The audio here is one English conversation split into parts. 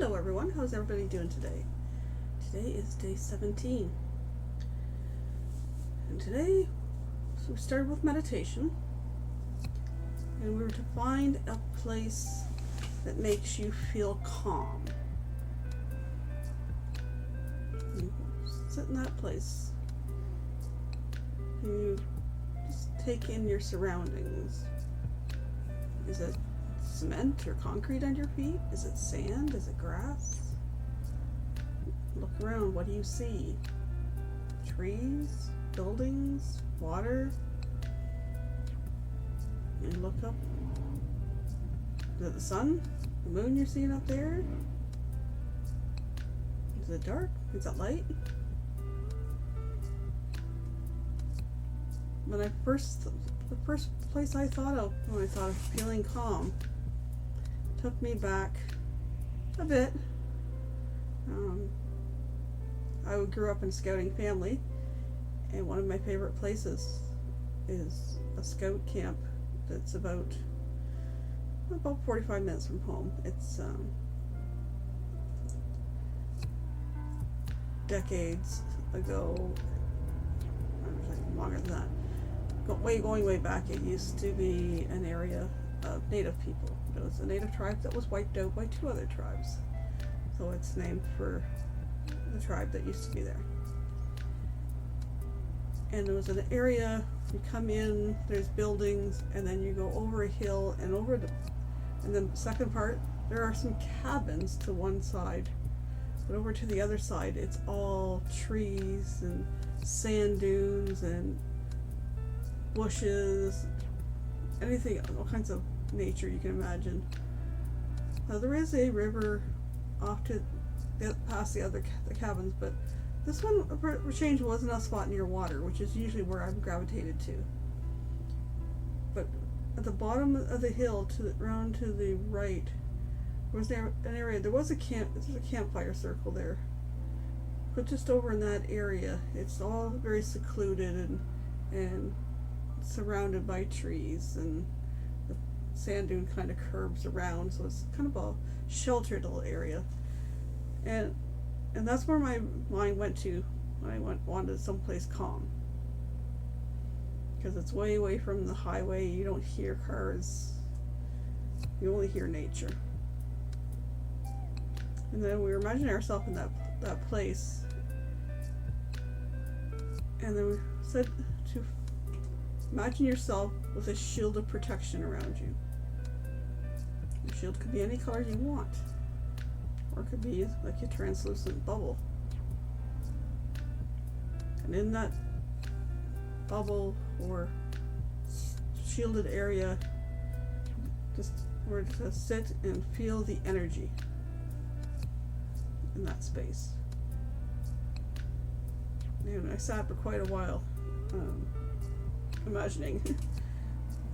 Hello everyone, how's everybody doing today? Today is day 17. And today, we started with meditation. And we were to find a place that makes you feel calm. You sit in that place. You just take in your surroundings. Is it cement or concrete under your feet? Is it sand? Is it grass? Look around. What do you see? Trees, buildings, water. And look up. Is it the sun? The moon you're seeing up there? Is it dark? Is it light? The first place I thought of when I thought of feeling calm took me back a bit. I grew up in a scouting family, and one of my favorite places is a scout camp that's about 45 minutes from home. It's decades ago, longer than that. Going way back, it used to be an area of native people. It was a native tribe that was wiped out by two other tribes. So it's named for the tribe that used to be there. And it was an area, you come in, there's buildings, and then you go over a hill and and then the second part, there are some cabins to one side. But over to the other side, it's all trees and sand dunes and bushes, anything, all kinds of nature you can imagine. Now there is a river off to past the cabins, but this one for change wasn't a spot near water, which is usually where I've gravitated to. But at the bottom of the hill, around to the right, was there an area? There was a campfire circle there, but just over in that area, it's all very secluded and surrounded by trees, and the sand dune kind of curves around, so it's kind of a sheltered little area. And that's where my mind went to when I wanted someplace calm, because it's way away from the highway. You don't hear cars, you only hear nature. And then we were imagining ourselves in that place, and then we said to imagine yourself with a shield of protection around you. The shield could be any color you want, or it could be like a translucent bubble. And in that bubble or shielded area, we're to sit and feel the energy in that space. And I sat for quite a while, imagining,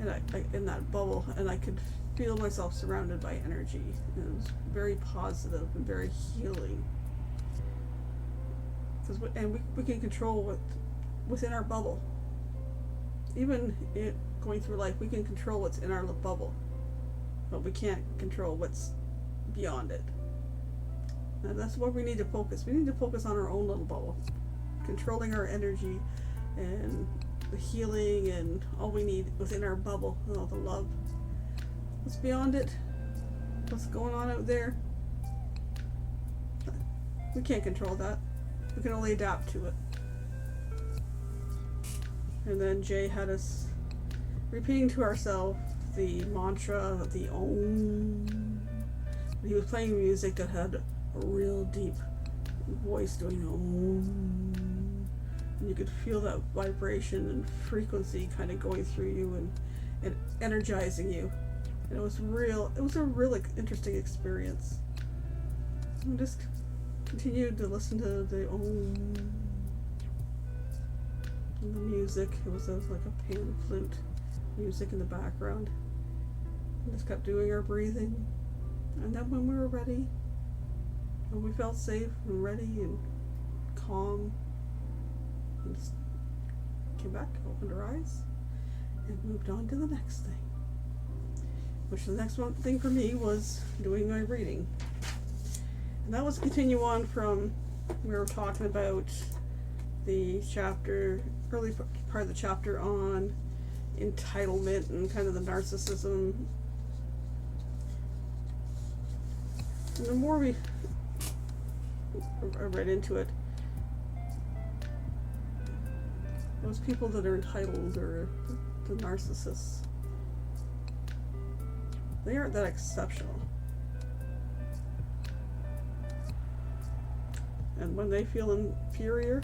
and I in that bubble, and I could feel myself surrounded by energy, and it was very positive and very healing. And we can control within our bubble. Even going through life, we can control what's in our bubble, but we can't control what's beyond it. And that's what we need to focus. We need to focus on our own little bubble, controlling our energy and the healing and all we need within our bubble, and all the love. What's beyond it, what's going on out there, we can't control that. We can only adapt to it. And then Jay had us repeating to ourselves the mantra of the Om. He was playing music that had a real deep voice doing Om. And you could feel that vibration and frequency kind of going through you and energizing you. And it was a really interesting experience. And just continued to listen to the Om and the music. It was like a pan flute music in the background. And just kept doing our breathing. And then when we were ready, and we felt safe and ready and calm, and just came back, opened our eyes, and moved on to the next thing. Which the next thing for me was doing my reading. And that was a continue on from, we were talking about the chapter, early part of the chapter on entitlement and kind of the narcissism. And the more I read into it, those people that are entitled or the narcissists, they aren't that exceptional. And when they feel inferior,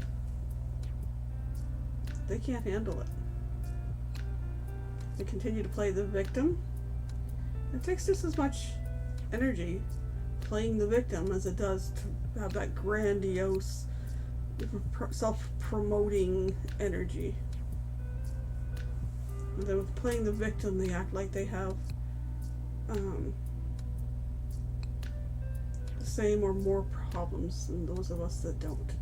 they can't handle it. They continue to play the victim. It takes just as much energy playing the victim as it does to have that grandiose, self-promoting energy. And then with playing the victim, they act like they have the same or more problems than those of us that don't.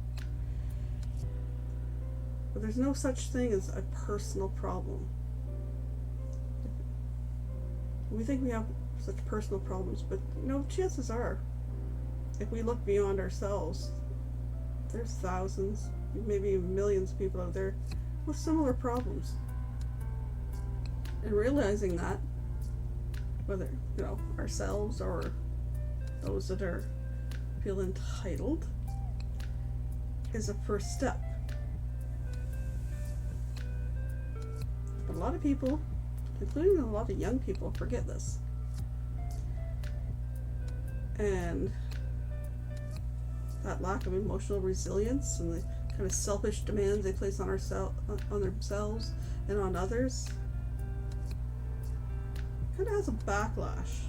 But there's no such thing as a personal problem. We think we have such personal problems, but chances are, if we look beyond ourselves, there's thousands, maybe millions of people out there with similar problems. And realizing that, whether ourselves or those that feel entitled, is a first step. But a lot of people, including a lot of young people, forget this. And that lack of emotional resilience and the kind of selfish demands they place on themselves and on others kind of has a backlash.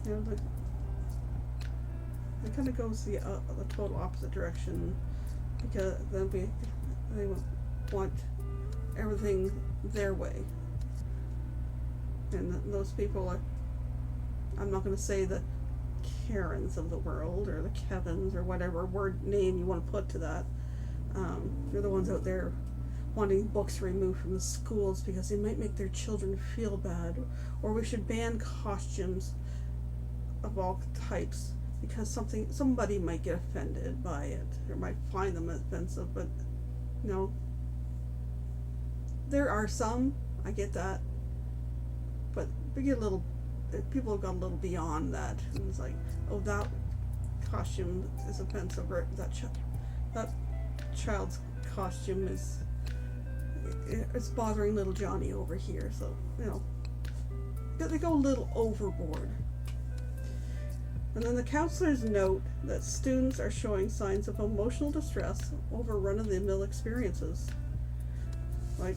It kind of goes the total opposite direction, because then they want everything their way. And those people are, I'm not going to say the Karens of the world or the Kevins or whatever word name you want to put to that. They're the ones out there wanting books removed from the schools because they might make their children feel bad, or we should ban costumes of all types because somebody might get offended by it or might find them offensive. But there are some, I get that, but people have gone a little beyond that, and it's like, oh, that costume is offensive, or that child's costume it's bothering little Johnny over here. So they go a little overboard. And then the counselors note that students are showing signs of emotional distress over run-of-the-mill experiences. And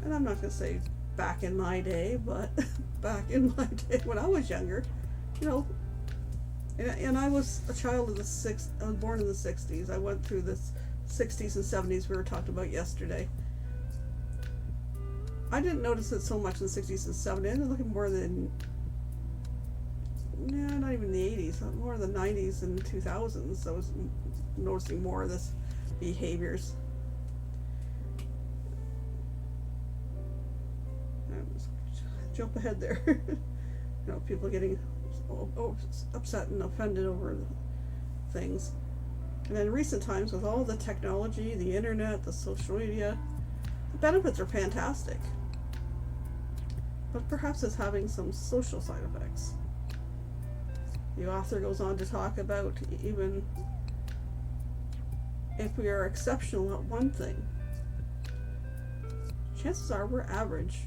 I'm not going to say back in my day, but back in my day when I was younger, and I was a child of I was born in the 60s. I went through the 60s and 70s we were talking about yesterday. I didn't notice it so much in the 60s and 70s. I was looking more than, not even the 80s, more the 90s and 2000s. I was noticing more of this behaviors. Jump ahead there. People getting upset and offended over things. And in recent times, with all the technology, the internet, the social media, the benefits are fantastic. But perhaps it's having some social side effects. The author goes on to talk about, even if we are exceptional at one thing, chances are we're average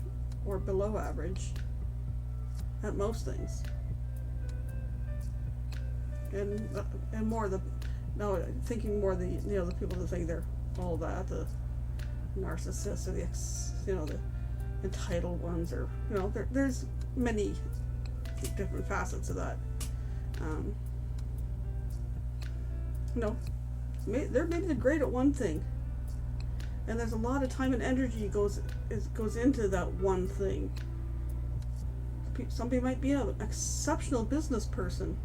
or below average at most things. And more thinking more the people that think they're all that, the narcissists or the entitled ones, or there's many different facets of that. They're great at one thing, and there's a lot of time and energy goes into that one thing. Somebody might be an exceptional business person,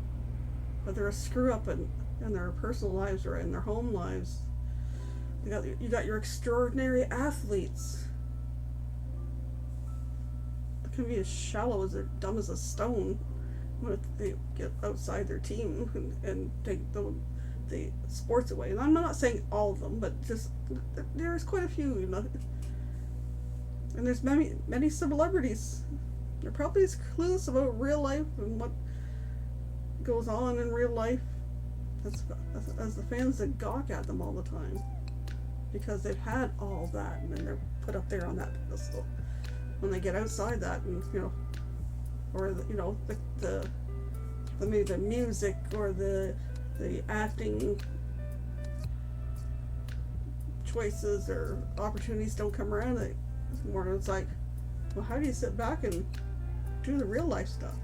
but they're a screw up in their personal lives or in their home lives. You got your extraordinary athletes. They can be as shallow as they're dumb as a stone when they get outside their team and take the sports away. And I'm not saying all of them, but just there's quite a few, you know. And there's many celebrities. They're probably as clueless about real life and what goes on in real life as the fans that gawk at them all the time, because they've had all that and then they're put up there on that pedestal. When they get outside that, and you know, or you know, the maybe the music or the acting choices or opportunities don't come around, it's like, well, how do you sit back and do the real life stuff?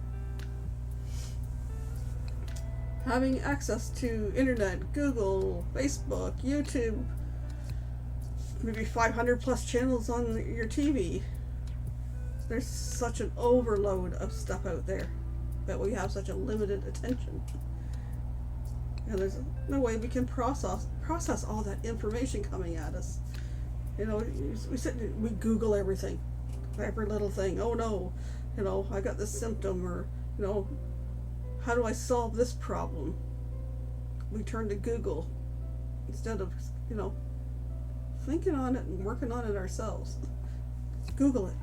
Having access to internet, Google, Facebook, YouTube, maybe 500 plus channels on your TV. There's such an overload of stuff out there that we have such a limited attention. And there's no way we can process all that information coming at us. You know, we Google everything, every little thing. Oh no, you know, I got this symptom, or you know, how do I solve this problem? We turn to Google instead of, you know, thinking on it and working on it ourselves. Google it.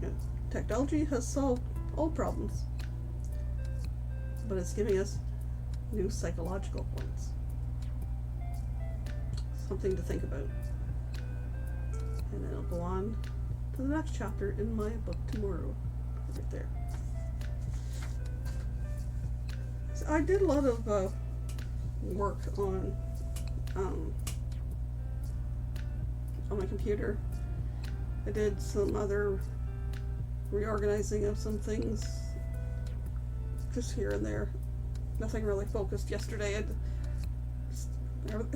Yeah. Technology has solved all problems, but it's giving us new psychological points. Something to think about. And then I'll go on to the next chapter in my book tomorrow. Right there. So I did a lot of work on my computer. I did some other reorganizing of some things just here and there. Nothing really focused yesterday.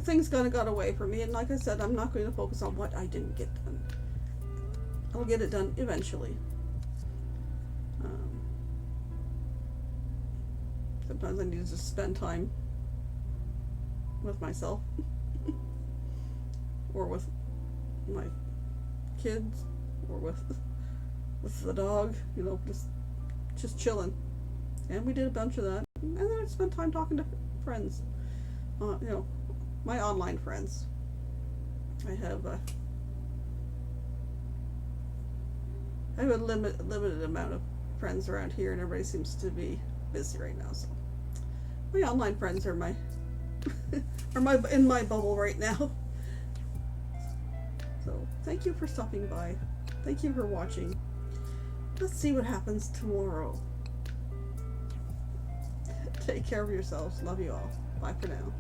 Things kind of got away from me, and like I said, I'm not going to focus on what I didn't get done. I'll get it done eventually. Sometimes I need to just spend time with myself or with my kids or with the dog, you know, just chilling. And we did a bunch of that. And then I spent time talking to friends, you know, my online friends. I have a limited amount of friends around here, and everybody seems to be busy right now. So my online friends are in my bubble right now. So thank you for stopping by. Thank you for watching. Let's see what happens tomorrow. Take care of yourselves. Love you all. Bye for now.